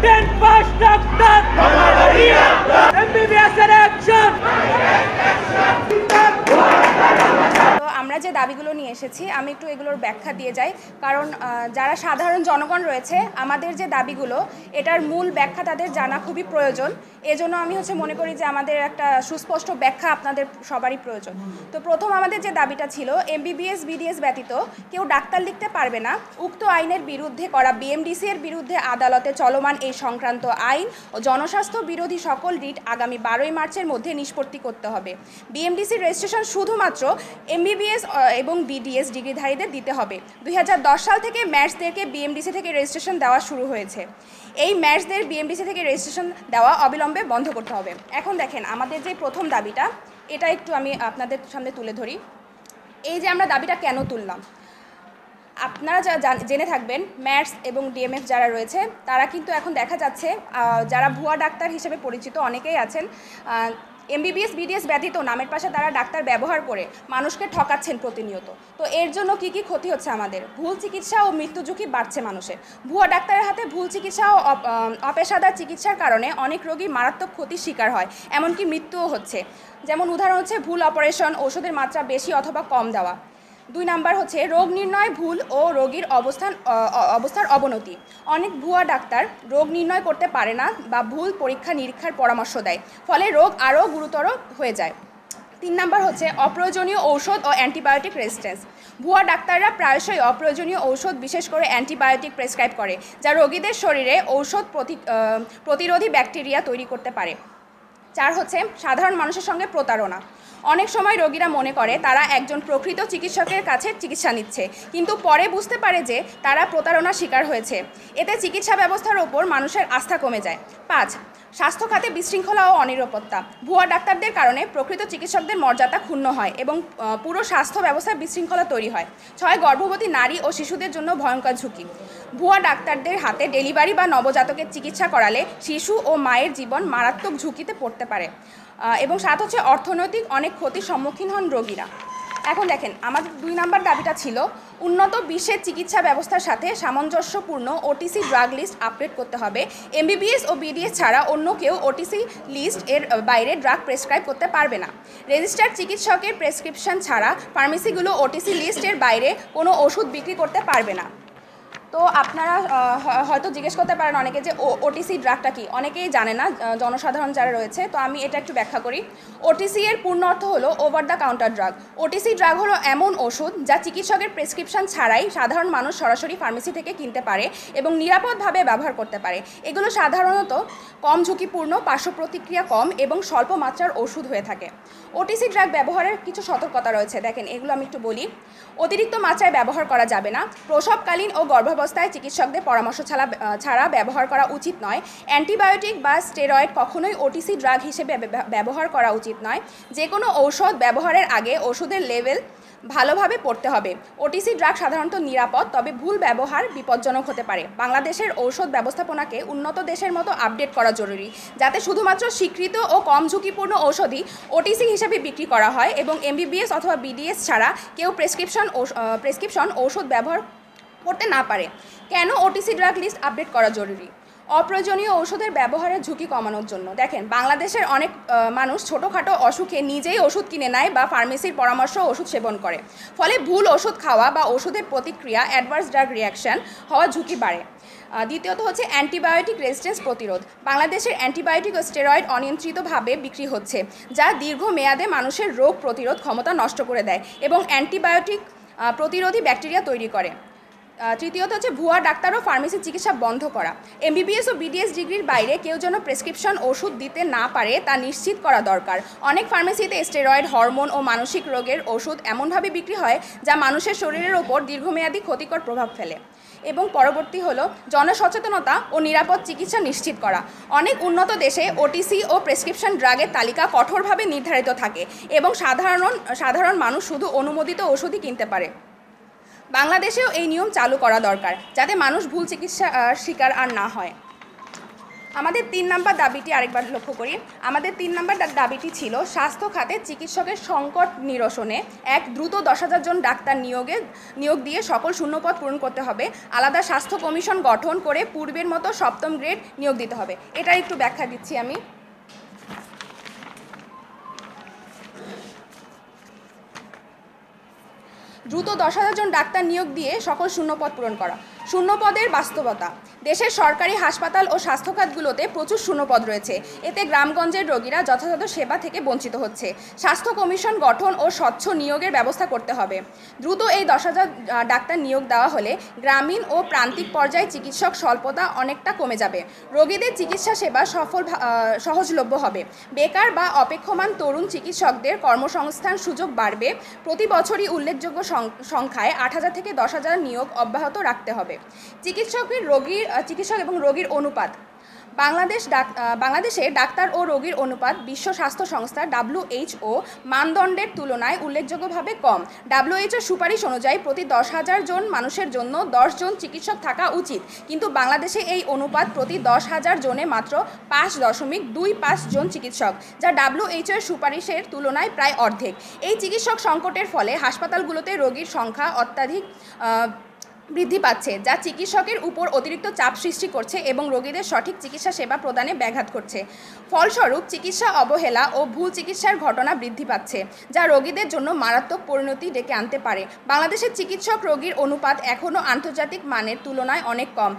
Ten pass doctor MBBS এর action. তো আমরা যে দাবিগুলো নিয়ে এসেছি আমি একটু এগুলোর ব্যাখ্যা দিয়ে যাই, কারণ যারা সাধারণ জনগণ রয়েছে আমাদের যে দাবিগুলো এটার মূল ব্যাখ্যা তাদের জানা খুবই প্রয়োজন। এজন্য আমি মনে করি যে আমাদের একটা সুস্পষ্ট ব্যাখ্যা আপনাদের সবারই প্রয়োজন। তো প্রথম আমাদের যে দাবিটা ছিল, এমবিবিএস বিডিএস ব্যতীত কেউ ডাক্তার লিখতে পারবে না। উক্ত আইনের বিরুদ্ধে করা বিএমডিসি এর বিরুদ্ধে আদালতে চলমান এই সংক্রান্ত আইন ও জনস্বাস্থ্য বিরোধী সকল রিট আগামী 12ই মার্চের মধ্যে নিষ্পত্তি করতে হবে। বিএমডিসির রেজিস্ট্রেশন শুধুমাত্র এমবিবিএস এবং বিডিএস ডিগ্রিধারীদের দিতে হবে। 2010 সাল থেকে ম্যাটসদেরকে বিএমডিসি থেকে রেজিস্ট্রেশন দেওয়া শুরু হয়েছে। এই ম্যাটসদের বিএমডিসি থেকে রেজিস্ট্রেশন দেওয়া অবিলম্বে বন্ধ করতে হবে। এখন দেখেন আমাদের যে প্রথম দাবিটা, এটা একটু আমি আপনাদের সামনে তুলে ধরি। এই যে আমরা দাবিটা কেন তুললাম, আপনারা জেনে থাকবেন ম্যাটস এবং ডিএমএফ যারা রয়েছে তারা কিন্তু এখন দেখা যাচ্ছে যারা ভুয়া ডাক্তার হিসেবে পরিচিত অনেকেই আছেন, এমবিবিএস বিডিএস ব্যতীত নামের পাশে তারা ডাক্তার ব্যবহার করে মানুষকে ঠকাচ্ছেন প্রতিনিয়ত। তো এর জন্য কি কি ক্ষতি হচ্ছে আমাদের? ভুল চিকিৎসা ও মৃত্যু ঝুঁকি বাড়ছে মানুষের। ভুয়া ডাক্তারের হাতে ভুল চিকিৎসা ও অপেশাদার চিকিৎসার কারণে অনেক রোগী মারাত্মক ক্ষতির শিকার হয়, এমনকি মৃত্যুও হচ্ছে। যেমন উদাহরণ হচ্ছে ভুল অপারেশন, ওষুধের মাত্রা বেশি অথবা কম দেওয়া। 2 নাম্বার হচ্ছে রোগ নির্ণয় ভুল ও রোগীর অবস্থার অবনতি। অনেক ভুয়া ডাক্তার রোগ নির্ণয় করতে পারে না বা ভুল পরীক্ষা নিরীক্ষার পরামর্শ দেয়, ফলে রোগ আরও গুরুতর হয়ে যায়। 3 নাম্বার হচ্ছে অপ্রয়োজনীয় ঔষধ ও অ্যান্টিবায়োটিক রেজিস্ট্যান্স। ভুয়া ডাক্তাররা প্রায়শই অপ্রয়োজনীয় ঔষধ বিশেষ করে অ্যান্টিবায়োটিক প্রেসক্রাইব করে, যা রোগীদের শরীরে ঔষধ প্রতিরোধী ব্যাকটেরিয়া তৈরি করতে পারে। 4 হচ্ছে সাধারণ মানুষের সঙ্গে প্রতারণা। অনেক সময় রোগীরা মনে করে তারা একজন প্রকৃত চিকিৎসকের কাছে চিকিৎসা নিচ্ছে, কিন্তু পরে বুঝতে পারে যে তারা প্রতারণার শিকার হয়েছে। এতে চিকিৎসা ব্যবস্থার ওপর মানুষের আস্থা কমে যায়। 5 স্বাস্থ্য খাতে বিশৃঙ্খলা ও অনিরাপত্তা। ভুয়া ডাক্তারদের কারণে প্রকৃত চিকিৎসকদের মর্যাদা ক্ষুণ্ণ হয় এবং পুরো স্বাস্থ্য ব্যবস্থায় বিশৃঙ্খলা তৈরি হয়। 6 গর্ভবতী নারী ও শিশুদের জন্য ভয়ঙ্কর ঝুঁকি। ভুয়া ডাক্তারদের হাতে ডেলিভারি বা নবজাতকের চিকিৎসা করালে শিশু ও মায়ের জীবন মারাত্মক ঝুঁকিতে পড়তে পারে। এবং 7 হচ্ছে অর্থনৈতিক অনেক ক্ষতির সম্মুখীন হন রোগীরা। এখন দেখেন আমাদের 2 নাম্বার দাবিটা ছিল উন্নত বিশ্বের চিকিৎসা ব্যবস্থার সাথে সামঞ্জস্যপূর্ণ ওটিসি ড্রাগ লিস্ট আপডেট করতে হবে। এমবিবিএস ও বিডিএস ছাড়া অন্য কেউ ওটিসি লিস্ট এর বাইরে ড্রাগ প্রেসক্রাইব করতে পারবে না। রেজিস্টার্ড চিকিৎসকের প্রেসক্রিপশন ছাড়া ফার্মেসিগুলো ওটিসি লিস্টের বাইরে কোনো ওষুধ বিক্রি করতে পারবে না। তো আপনারা হয়তো জিজ্ঞেস করতে পারেন অনেকে যে ওটিসি ড্রাগটা কি, অনেকেই জানে না জনসাধারণ যারা রয়েছে। তো আমি এটা একটু ব্যাখ্যা করি। ওটিসি এর পূর্ণ অর্থ হলো over the counter drug. OTC drug হলো এমন ওষুধ যা চিকিৎসকের প্রেসক্রিপশন ছাড়াই সাধারণ মানুষ সরাসরি ফার্মেসি থেকে কিনতে পারে এবং নিরাপদভাবে ব্যবহার করতে পারে। এগুলো সাধারণত কম ঝুঁকিপূর্ণ, পার্শ্ব প্রতিক্রিয়া কম এবং স্বল্প মাত্রার ওষুধ হয়ে থাকে। ওটিসি ড্রাগ ব্যবহারের কিছু সতর্কতা রয়েছে, দেখেন এগুলো আমি একটু বলি। অতিরিক্ত মাত্রায় ব্যবহার করা যাবে না। প্রসবকালীন ও গর্ভাবস্থায় চিকিৎসকদের পরামর্শ ছাড়া ব্যবহার করা উচিত নয়। অ্যান্টিবায়োটিক বা স্টেরয়েড কখনোই ওটিসি ড্রাগ হিসেবে ব্যবহার করা উচিত নয়। যে কোনো ঔষধ ব্যবহারের আগে ওষুধের লেভেল ভালোভাবে পড়তে হবে। ওটিসি ড্রাগ সাধারণত নিরাপদ, তবে ভুল ব্যবহার বিপজ্জনক হতে পারে। বাংলাদেশের ঔষধ ব্যবস্থাপনাকে উন্নত দেশের মতো আপডেট করা জরুরি, যাতে শুধুমাত্র স্বীকৃত ও কম ঝুঁকিপূর্ণ ঔষধই ওটিসি হিসেবে বিক্রি করা হয় এবং এমবিবিএস অথবা বিডিএস ছাড়া কেউ প্রেসক্রিপশন ঔষধ ব্যবহার করতে না পারে। কেন ওটিসি ড্রাগ লিস্ট আপডেট করা জরুরি? অপ্রয়োজনীয় ওষুধের ব্যবহারের ঝুঁকি কমানোর জন্য। দেখেন বাংলাদেশের অনেক মানুষ ছোটোখাটো অসুখে নিজেই ওষুধ কিনে নেয় বা ফার্মেসির পরামর্শ ওষুধ সেবন করে, ফলে ভুল ওষুধ খাওয়া বা ওষুধের প্রতিক্রিয়া অ্যাডভার্স ড্রাগ রিয়াকশন হওয়ার ঝুঁকি বাড়ে। দ্বিতীয়ত হচ্ছে অ্যান্টিবায়োটিক রেজিস্ট্যান্স প্রতিরোধ। বাংলাদেশের অ্যান্টিবায়োটিক ও স্টেরয়েড অনিয়ন্ত্রিতভাবে বিক্রি হচ্ছে, যা দীর্ঘমেয়াদে মানুষের রোগ প্রতিরোধ ক্ষমতা নষ্ট করে দেয় এবং অ্যান্টিবায়োটিক প্রতিরোধী ব্যাকটেরিয়া তৈরি করে। তৃতীয়ত হচ্ছে ভুয়া ডাক্তার ও ফার্মেসি চিকিৎসা বন্ধ করা। এমবিবিএস ও বিডিএস ডিগ্রির বাইরে কেউ যেন প্রেসক্রিপশন ওষুধ দিতে না পারে তা নিশ্চিত করা দরকার। অনেক ফার্মেসিতে স্টেরয়েড, হরমোন ও মানসিক রোগের ওষুধ এমনভাবে বিক্রি হয় যা মানুষের শরীরের ওপর দীর্ঘমেয়াদী ক্ষতিকর প্রভাব ফেলে। এবং পরবর্তী হলো জনসচেতনতা ও নিরাপদ চিকিৎসা নিশ্চিত করা। অনেক উন্নত দেশে ওটিসি ও প্রেসক্রিপশন ড্রাগের তালিকা কঠোরভাবে নির্ধারিত থাকে এবং সাধারণ মানুষ শুধু অনুমোদিত ওষুধই কিনতে পারে। বাংলাদেশেও এই নিয়ম চালু করা দরকার, যাতে মানুষ ভুল চিকিৎসার শিকার আর না হয়। আমাদের 3 নাম্বার দাবিটি আরেকবার লক্ষ্য করি। আমাদের 3 নাম্বার দাবিটি ছিল স্বাস্থ্য খাতে চিকিৎসকের সংকট নিরসনে দ্রুত 10,000 জন ডাক্তার নিয়োগ দিয়ে সকল শূন্যপদ পূরণ করতে হবে। আলাদা স্বাস্থ্য কমিশন গঠন করে পূর্বের মতো 7ম গ্রেড নিয়োগ দিতে হবে। এটা একটু ব্যাখ্যা দিচ্ছি আমি। দ্রুত 10,000 জন ডাক্তার নিয়োগ দিয়ে সকল শূন্যপদ পূরণ করা। শূন্যপদের বাস্তবতা। দেশের সরকারি হাসপাতাল ও স্বাস্থ্যখাতগুলোতে প্রচুর শূন্যপদ রয়েছে। এতে গ্রামগঞ্জের রোগীরা যথাযথ সেবা থেকে বঞ্চিত হচ্ছে। স্বাস্থ্য কমিশন গঠন ও স্বচ্ছ নিয়োগের ব্যবস্থা করতে হবে। দ্রুত এই 10,000 ডাক্তার নিয়োগ দেওয়া হলে গ্রামীণ ও প্রান্তিক পর্যায়ে চিকিৎসক স্বল্পতা অনেকটা কমে যাবে। রোগীদের চিকিৎসা সেবা সহজলভ্য হবে। বেকার বা অপেক্ষমান তরুণ চিকিৎসকদের কর্মসংস্থান সুযোগ বাড়বে। প্রতি বছরই উল্লেখযোগ্য সংখ্যায় 8,000 থেকে 10,000 নিয়োগ অব্যাহত রাখতে হবে। চিকিৎসক এবং রোগীর অনুপাত। বাংলাদেশে ডাক্তার ও রোগীর অনুপাত বিশ্ব স্বাস্থ্য সংস্থা WHO মানদণ্ডের তুলনায় উল্লেখযোগ্যভাবে কম। WHO সুপারিশ অনুযায়ী প্রতি 10,000 জন মানুষের জন্য 10 জন চিকিৎসক থাকা উচিত, কিন্তু বাংলাদেশে এই অনুপাত প্রতি 10,000 জনে মাত্র 5.25 জন চিকিৎসক, যা WHO এর সুপারিশের তুলনায় প্রায় অর্ধেক। এই চিকিৎসক সংকটের ফলে হাসপাতালগুলোতে রোগীর সংখ্যা অত্যাধিক বৃদ্ধি পাচ্ছে, যা চিকিৎসকের উপর অতিরিক্ত চাপ সৃষ্টি করছে এবং রোগীদের সঠিক চিকিৎসা সেবা প্রদানে ব্যাঘাত করছে। ফলস্বরূপ চিকিৎসা অবহেলা ও ভুল চিকিৎসার ঘটনা বৃদ্ধি পাচ্ছে, যা রোগীদের জন্য মারাত্মক পরিণতি ডেকে আনতে পারে। বাংলাদেশের চিকিৎসক রোগীর অনুপাত এখনও আন্তর্জাতিক মানের তুলনায় অনেক কম।